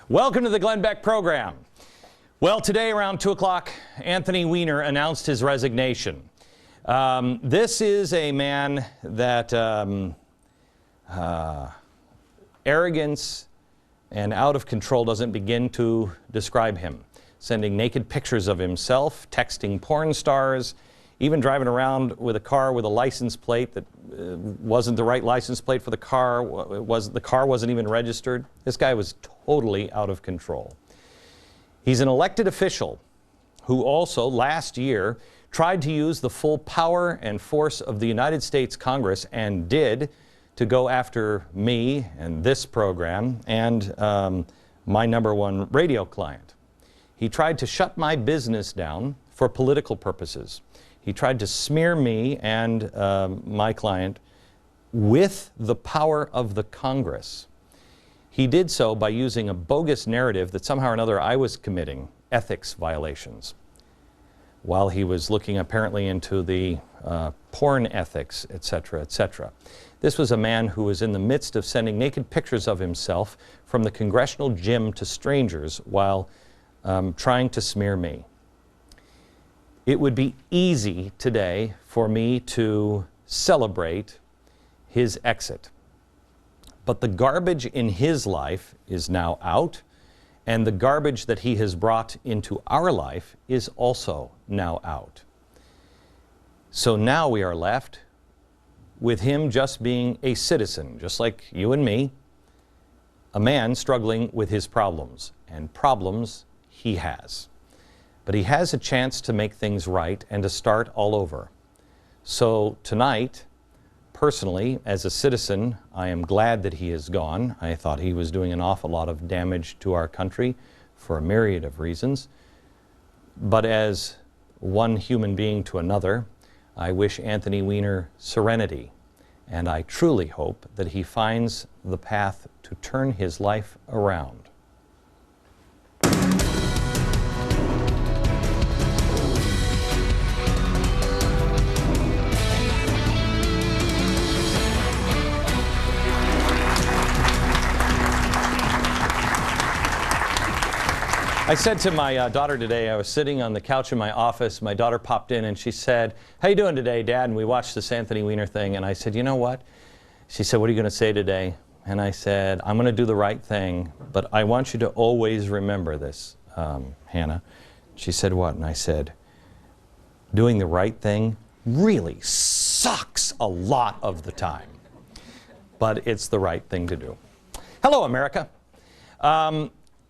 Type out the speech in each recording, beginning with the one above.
Welcome to the Glenn Beck program. Well, today around 2 o'clock, Anthony Weiner announced his resignation. This is a man that arrogance and out of control doesn't begin to describe him. Sending naked pictures of himself, texting porn stars, even driving around with a car with a license plate that wasn't the right license plate for the car. The car wasn't even registered. This guy was totally out of control. He's an elected official who also last year tried to use the full power and force of the United States Congress, and did, to go after me and this program and my #1 radio client. He tried to shut my business down for political purposes. He tried to smear me and my client with the power of the Congress. He did so by using a bogus narrative that somehow or another I was committing ethics violations, while he was looking apparently into the porn ethics, etc., etc. This was a man who was in the midst of sending naked pictures of himself from the congressional gym to strangers while trying to smear me. It would be easy today for me to celebrate his exit. But the garbage in his life is now out, and the garbage that he has brought into our life is also now out. So now we are left with him just being a citizen, just like you and me, a man struggling with his problems, and problems he has. But he has a chance to make things right and to start all over. So tonight, personally, as a citizen, I am glad that he is gone. I thought he was doing an awful lot of damage to our country for a myriad of reasons. But as one human being to another, I wish Anthony Weiner serenity. And I truly hope that he finds the path to turn his life around. I said to my daughter today, I was sitting on the couch in my office, my daughter popped in and she said, "How you doing today, Dad?" And we watched this Anthony Weiner thing, and I said, "You know what?" She said, "What are you going to say today?" And I said, "I'm going to do the right thing, but I want you to always remember this, Hannah." She said, "What?" And I said, "Doing the right thing really sucks a lot of the time, but it's the right thing to do." Hello, America.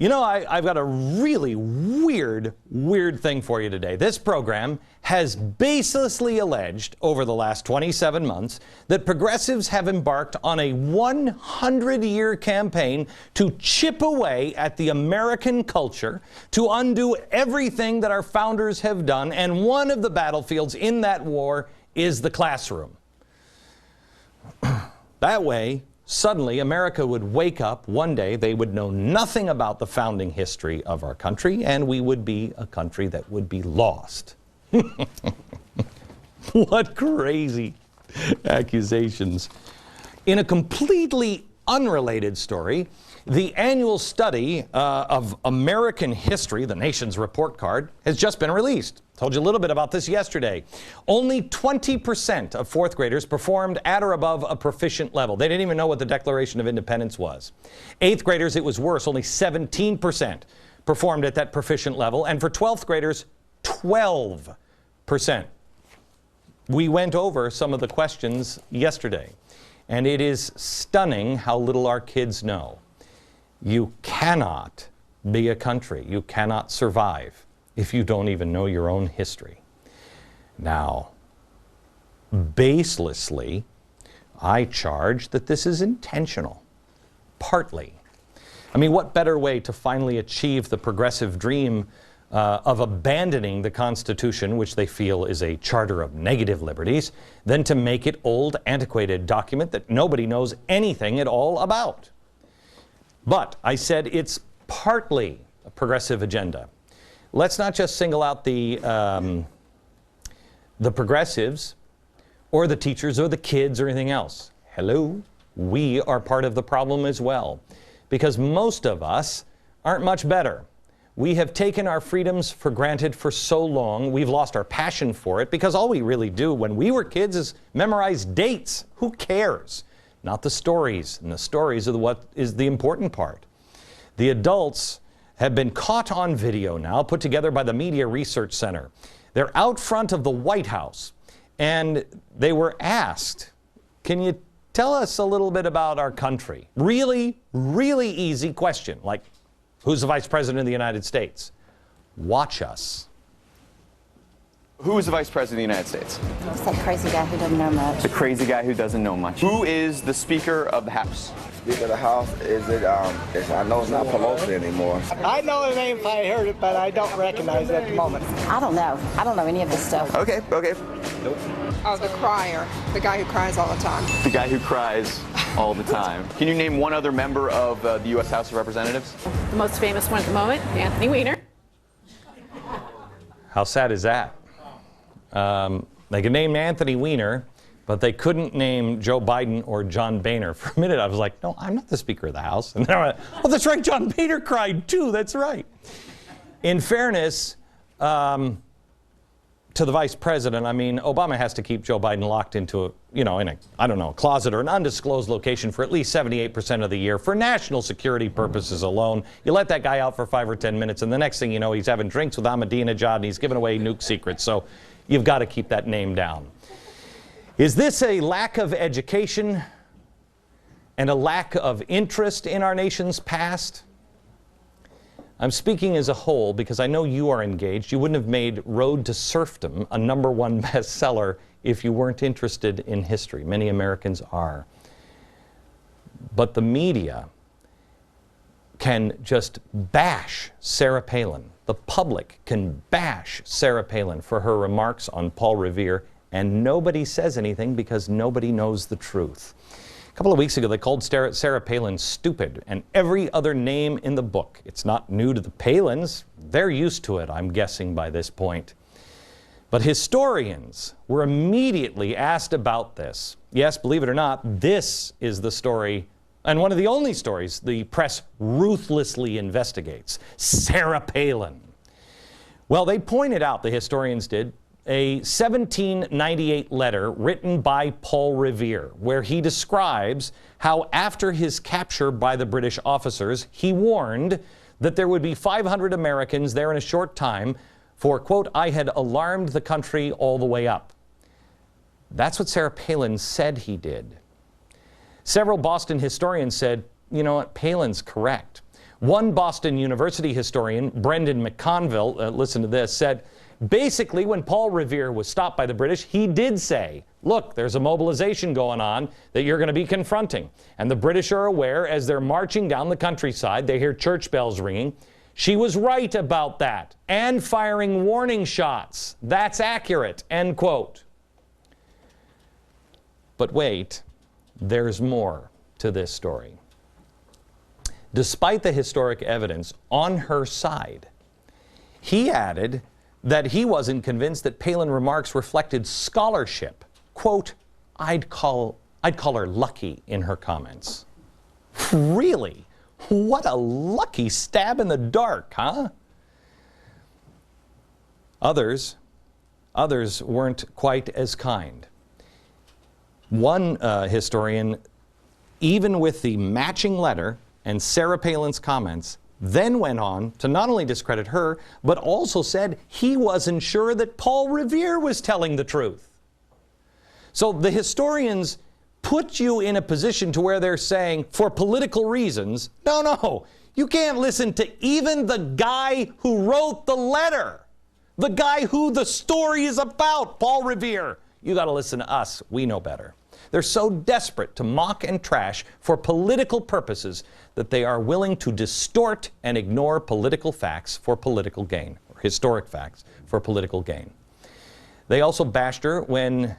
You know, I've got a really weird thing for you today. This program has baselessly alleged over the last 27 months that progressives have embarked on a 100-year campaign to chip away at the American culture, to undo everything that our founders have done, and one of the battlefields in that war is the classroom. That way, suddenly, America would wake up one day, they would know nothing about the founding history of our country, and we would be a country that would be lost. What crazy accusations. In a completely unrelated story, the annual study of American history, the nation's report card, has just been released. Told you a little bit about this yesterday. Only 20% of fourth graders performed at or above a proficient level. They didn't even know what the Declaration of Independence was. Eighth graders, it was worse. Only 17% performed at that proficient level. And for 12th graders, 12%. We went over some of the questions yesterday, and it is stunning how little our kids know. You cannot be a country, you cannot survive if you don't even know your own history. Now, baselessly, I charge that this is intentional, partly. I mean, what better way to finally achieve the progressive dream of abandoning the Constitution, which they feel is a charter of negative liberties, than to make it old, antiquated document that nobody knows anything at all about. But I said it's partly a progressive agenda. Let's not just single out the progressives or the teachers or the kids or anything else. Hello, we are part of the problem as well. Because most of us aren't much better. We have taken our freedoms for granted for so long, we've lost our passion for it, because all we really do when we were kids is memorize dates. Who cares? Not the stories, and the stories are what is the important part. The adults have been caught on video now, put together by the Media Research Center. They're out front of the White House, and they were asked, can you tell us a little bit about our country? Really, really easy question, like, who's the Vice President of the United States? Watch us. Who is the Vice President of the United States? It's that crazy guy who doesn't know much. The crazy guy who doesn't know much. Who is the Speaker of the House? Speaker of the House, I know it's not Pelosi anymore. I know the name if I heard it, but I don't recognize it at the moment. I don't know. I don't know any of this stuff. Okay. Nope. Oh, the crier. The guy who cries all the time. The guy who cries all the time. Can you name one other member of the U.S. House of Representatives? The most famous one at the moment, Anthony Weiner. How sad is that? They could name Anthony Weiner, but they couldn't name Joe Biden or John Boehner. For a minute, I was like, no, I'm not the Speaker of the House. And then I went, oh, that's right, John Boehner cried too, that's right. In fairness, to the Vice President, I mean, Obama has to keep Joe Biden locked into a closet or an undisclosed location for at least 78% of the year for national security purposes alone. You let that guy out for 5 or 10 minutes, and the next thing you know, he's having drinks with Ahmadinejad, and he's giving away nuke secrets. So you've got to keep that name down. Is this a lack of education and a lack of interest in our nation's past? I'm speaking as a whole because I know you are engaged. You wouldn't have made Road to Serfdom a #1 bestseller if you weren't interested in history. Many Americans are. But the media can just bash Sarah Palin. The public can bash Sarah Palin for her remarks on Paul Revere, and nobody says anything because nobody knows the truth. A couple of weeks ago, they called Sarah Palin stupid, and every other name in the book. It's not new to the Palins. They're used to it, I'm guessing, by this point. But historians were immediately asked about this. Yes, believe it or not, this is the story, and one of the only stories the press ruthlessly investigates. Sarah Palin. Well, they pointed out, the historians did, a 1798 letter written by Paul Revere, where he describes how after his capture by the British officers, he warned that there would be 500 Americans there in a short time for, quote, I had alarmed the country all the way up. That's what Sarah Palin said he did. Several Boston historians said, you know what, Palin's correct. One Boston University historian, Brendan McConville, listen to this, said, basically, when Paul Revere was stopped by the British, he did say, look, there's a mobilization going on that you're going to be confronting. And the British are aware as they're marching down the countryside, they hear church bells ringing. She was right about that and firing warning shots. That's accurate, end quote. But wait, there's more to this story. Despite the historic evidence on her side, he added that he wasn't convinced that Palin remarks reflected scholarship. Quote, I'd call her lucky in her comments. Really? What a lucky stab in the dark, huh? Others weren't quite as kind. One historian, even with the matching letter and Sarah Palin's comments, then went on to not only discredit her, but also said he wasn't sure that Paul Revere was telling the truth. So the historians put you in a position to where they're saying, for political reasons, no, you can't listen to even the guy who wrote the letter, the guy who the story is about, Paul Revere. You got to listen to us. We know better. They're so desperate to mock and trash for political purposes that they are willing to distort and ignore political facts for political gain, or historic facts for political gain. They also bashed her when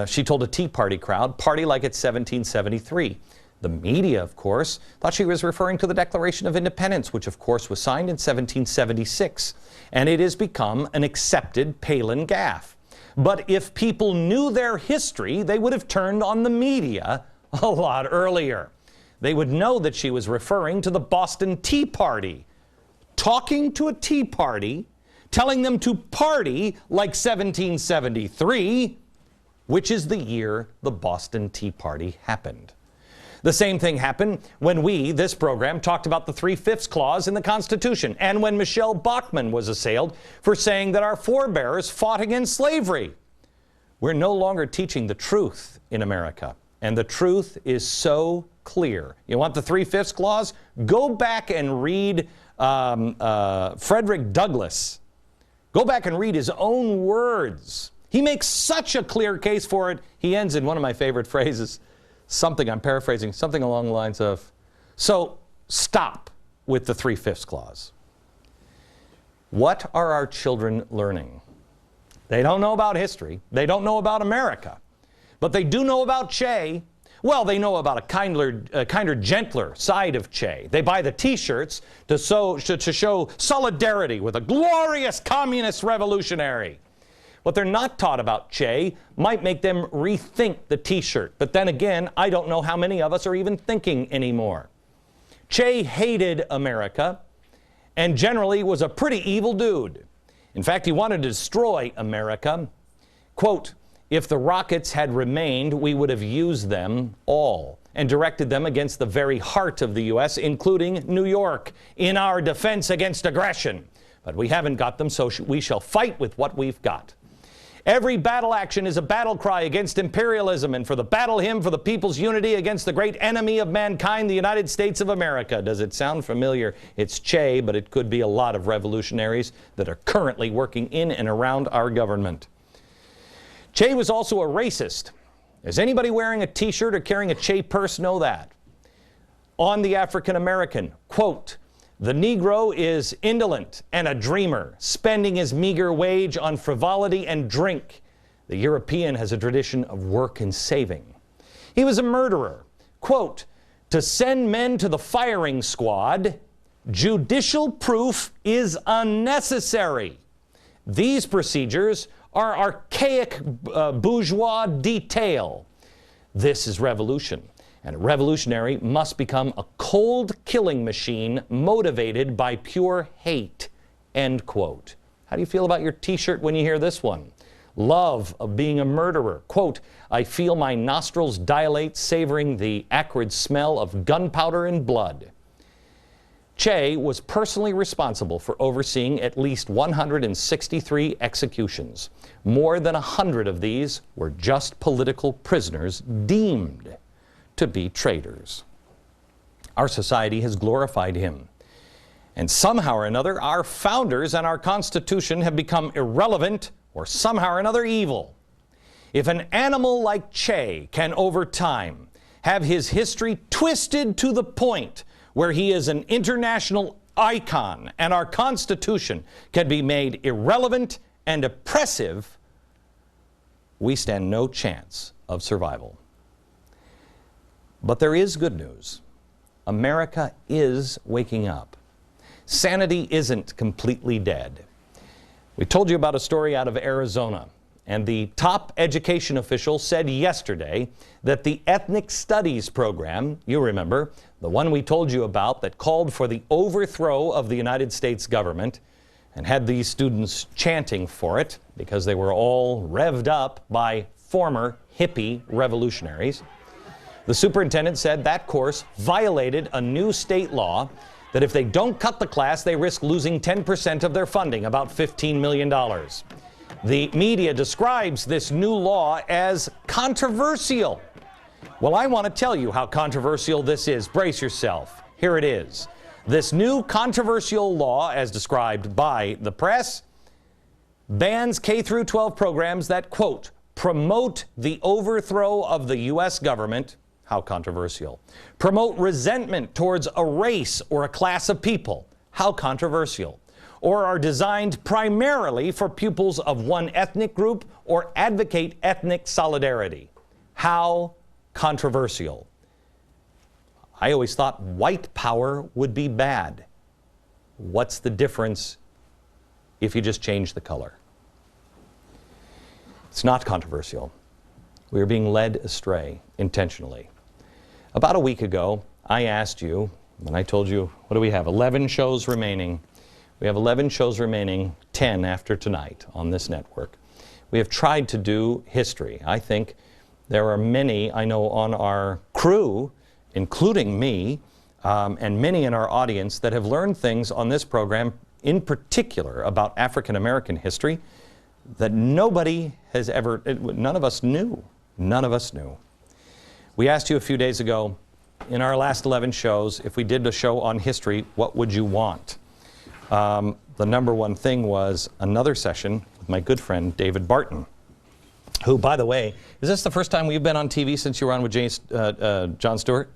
she told a Tea Party crowd, party like it's 1773. The media, of course, thought she was referring to the Declaration of Independence, which of course was signed in 1776. And it has become an accepted Palin gaffe. But if people knew their history, they would have turned on the media a lot earlier. They would know that she was referring to the Boston Tea Party, talking to a Tea Party, telling them to party like 1773, which is the year the Boston Tea Party happened. The same thing happened when we, this program, talked about the 3/5 clause in the Constitution, and when Michelle Bachmann was assailed for saying that our forebears fought against slavery. We're no longer teaching the truth in America, and the truth is so clear. You want the 3/5 clause? Go back and read Frederick Douglass. Go back and read his own words. He makes such a clear case for it. He ends in one of my favorite phrases, something, I'm paraphrasing, something along the lines of, so stop with the 3/5 clause. What are our children learning? They don't know about history. They don't know about America. But they do know about Che. Well, they know about a kinder, gentler side of Che. They buy the T-shirts to show solidarity with a glorious communist revolutionary. What they're not taught about Che might make them rethink the T-shirt. But then again, I don't know how many of us are even thinking anymore. Che hated America and generally was a pretty evil dude. In fact, he wanted to destroy America. Quote, if the rockets had remained, we would have used them all and directed them against the very heart of the U.S., including New York, in our defense against aggression. But we haven't got them, so we shall fight with what we've got. Every battle action is a battle cry against imperialism and for the battle hymn for the people's unity against the great enemy of mankind, the United States of America. Does it sound familiar? It's Che, but it could be a lot of revolutionaries that are currently working in and around our government. Che was also a racist. Does anybody wearing a T-shirt or carrying a Che purse know that? On the African American, quote, the Negro is indolent and a dreamer, spending his meager wage on frivolity and drink. The European has a tradition of work and saving. He was a murderer. Quote, to send men to the firing squad, judicial proof is unnecessary. These procedures are archaic bourgeois detail. This is revolution. And a revolutionary must become a cold killing machine motivated by pure hate. End quote. How do you feel about your T-shirt when you hear this one? Love of being a murderer. Quote, I feel my nostrils dilate, savoring the acrid smell of gunpowder and blood. Che was personally responsible for overseeing at least 163 executions. More than 100 of these were just political prisoners deemed to be traitors. Our society has glorified him. And somehow or another, our founders and our Constitution have become irrelevant or somehow or another evil. If an animal like Che can over time have his history twisted to the point where he is an international icon and our Constitution can be made irrelevant and oppressive, we stand no chance of survival. But there is good news. America is waking up. Sanity isn't completely dead. We told you about a story out of Arizona, and the top education official said yesterday that the ethnic studies program, you remember, the one we told you about that called for the overthrow of the United States government and had these students chanting for it because they were all revved up by former hippie revolutionaries. The superintendent said that course violated a new state law that if they don't cut the class, they risk losing 10% of their funding, about $15 million. The media describes this new law as controversial. Well, I want to tell you how controversial this is. Brace yourself. Here it is. This new controversial law, as described by the press, bans K-12 programs that, quote, promote the overthrow of the U.S. government. How controversial. Promote resentment towards a race or a class of people. How controversial. Or are designed primarily for pupils of one ethnic group or advocate ethnic solidarity. How controversial. I always thought white power would be bad. What's the difference if you just change the color? It's not controversial. We are being led astray intentionally. About a week ago, I asked you, when I told you, what do we have, 11 shows remaining, We have 11 shows remaining, 10 after tonight on this network. We have tried to do history. I think there are many, I know, on our crew, including me, and many in our audience that have learned things on this program, in particular about African American history, that nobody has ever, none of us knew. None of us knew. We asked you a few days ago, in our last 11 shows, if we did a show on history, what would you want? The number one thing was another session with my good friend David Barton, who, by the way, is this the first time we've been on TV since you were on with Jon Stewart?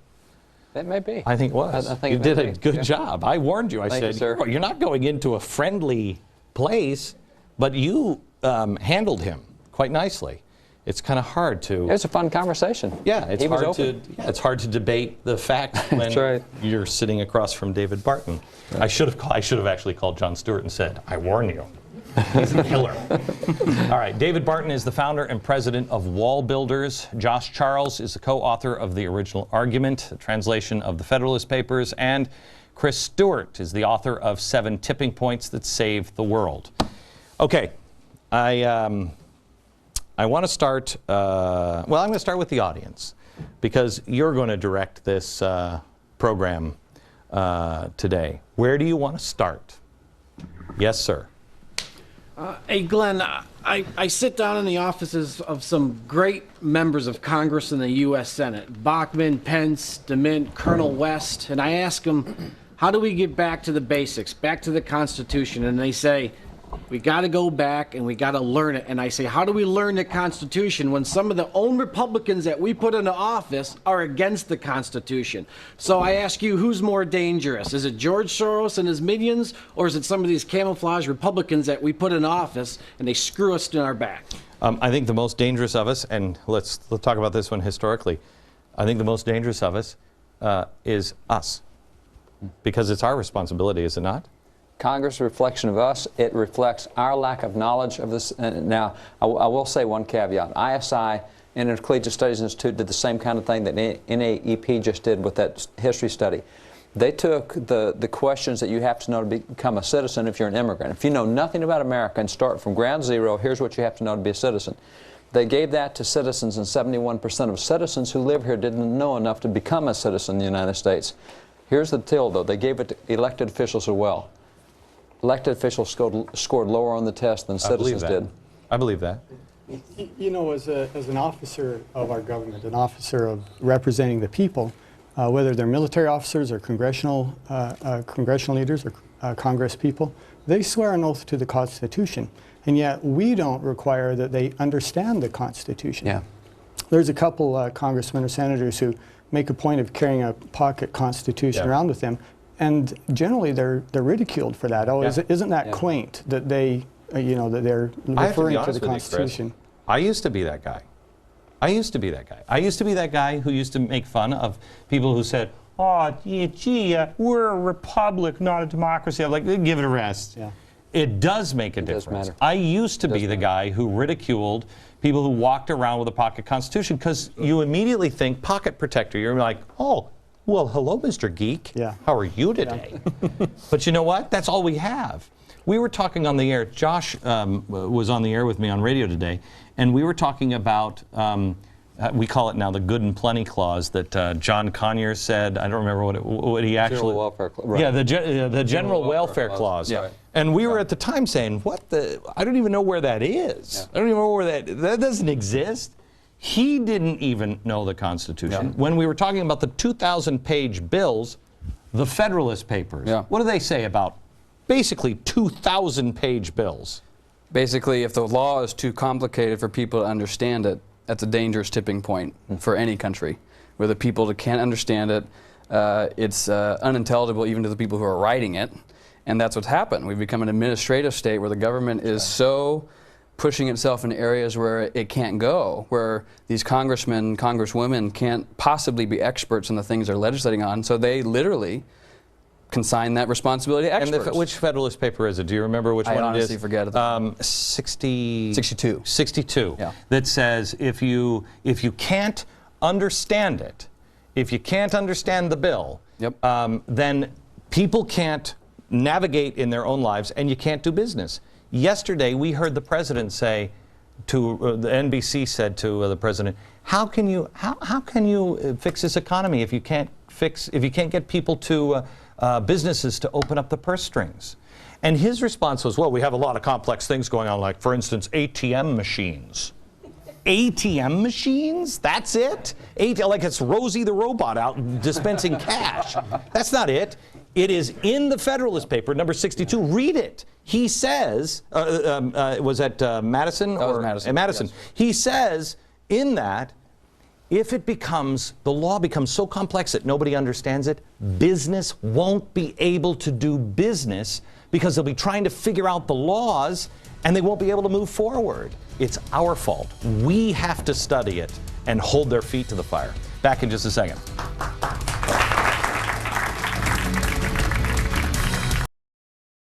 It may be. I think it was. I think you did a good job. I warned you. I Thank said, you, sir. You're not going into a friendly place, but you handled him quite nicely. It's kind of hard to. It was a fun conversation. Yeah, it's He was hard to. open. Yeah, it's hard to debate the fact when That's right. you're sitting across from David Barton. I should have actually called Jon Stewart and said, "I warn you, he's a killer." All right, David Barton is the founder and president of Wall Builders. Josh Charles is the co-author of the original argument, a translation of the Federalist Papers, and Chris Stewart is the author of 7 Tipping Points That Saved the World. Okay, I want to start, I'm going to start with the audience, because you're going to direct this program today. Where do you want to start? Yes, sir. Hey, Glenn, I sit down in the offices of some great members of Congress and the U.S. Senate, Bachmann, Pence, DeMint, Colonel West, and I ask them, how do we get back to the basics, back to the Constitution? And they say, we got to go back and we got to learn it. And I say, how do we learn the Constitution when some of the own Republicans that we put into office are against the Constitution? So I ask you, who's more dangerous? Is it George Soros and his minions, or is it some of these camouflage Republicans that we put in office and they screw us in our back? I think the most dangerous of us, and let's talk about this one historically, I think the most dangerous of us is us, because it's our responsibility, is it not? Congress is a reflection of us. It reflects our lack of knowledge of this. Now, I will say one caveat. ISI, Intercollegiate Studies Institute, did the same kind of thing that NAEP just did with that history study. They took the questions that you have to know to become a citizen if you're an immigrant. If you know nothing about America and start from ground zero, here's what you have to know to be a citizen. They gave that to citizens, and 71% of citizens who live here didn't know enough to become a citizen in the United States. Here's the deal, though. They gave it to elected officials as well. Elected officials scored lower on the test than citizens did. I believe that. You know, as an officer of our government, an officer of representing the people, whether they're military officers or congressional leaders or Congress people, they swear an oath to the Constitution. And yet we don't require that they understand the Constitution. Yeah. There's a couple congressmen or senators who make a point of carrying a pocket Constitution around with them. And generally, they're ridiculed for that. Oh, isn't that quaint that they, that they're referring to the Constitution? I used to be that guy. I used to be that guy who used to make fun of people who said, "Oh, gee, we're a republic, not a democracy." I'm like, give it a rest. Yeah. It does make a difference. I used to be the guy who ridiculed people who walked around with a pocket Constitution, because you immediately think pocket protector. You're like, oh. Well, hello, Mr. Geek. Yeah. How are you today? But you know what? That's all we have. We were talking on the air. Josh was on the air with me on radio today, and we were talking about, we call it now the good and plenty clause that John Conyers said. I don't remember what he actually... General welfare clause. Right. Yeah, the general welfare clause. Yeah. And we were at the time saying, I don't even know where that is. Yeah. I don't even know where that doesn't exist. He didn't even know the Constitution. Yeah. When we were talking about the 2,000-page bills, the Federalist Papers, what do they say about basically 2,000-page bills? Basically, if the law is too complicated for people to understand it, that's a dangerous tipping point for any country, where the people that can't understand it, it's unintelligible even to the people who are writing it, and that's what's happened. We've become an administrative state where the government is so pushing itself in areas where it can't go, where these congressmen, congresswomen can't possibly be experts in the things they're legislating on, so they literally consign that responsibility to experts. And which Federalist paper is it? Do you remember which one it is? I honestly forget it. 62. 62. Yeah. That says if you can't understand it, if you can't understand the bill, then people can't navigate in their own lives, and you can't do business. Yesterday, we heard the president say to the NBC said to the president, "How can you fix this economy if you can't get people to businesses to open up the purse strings?" And his response was, "Well, we have a lot of complex things going on, like, for instance, ATM machines." ATM machines? That's it? Like it's Rosie the Robot out dispensing cash. That's not it. It is in the Federalist paper, number 62. Read it. He says, was that Madison? That was Madison. Madison. Yes. He says in that, if the law becomes so complex that nobody understands it, business won't be able to do business because they'll be trying to figure out the laws and they won't be able to move forward. It's our fault. We have to study it and hold their feet to the fire. Back in just a second.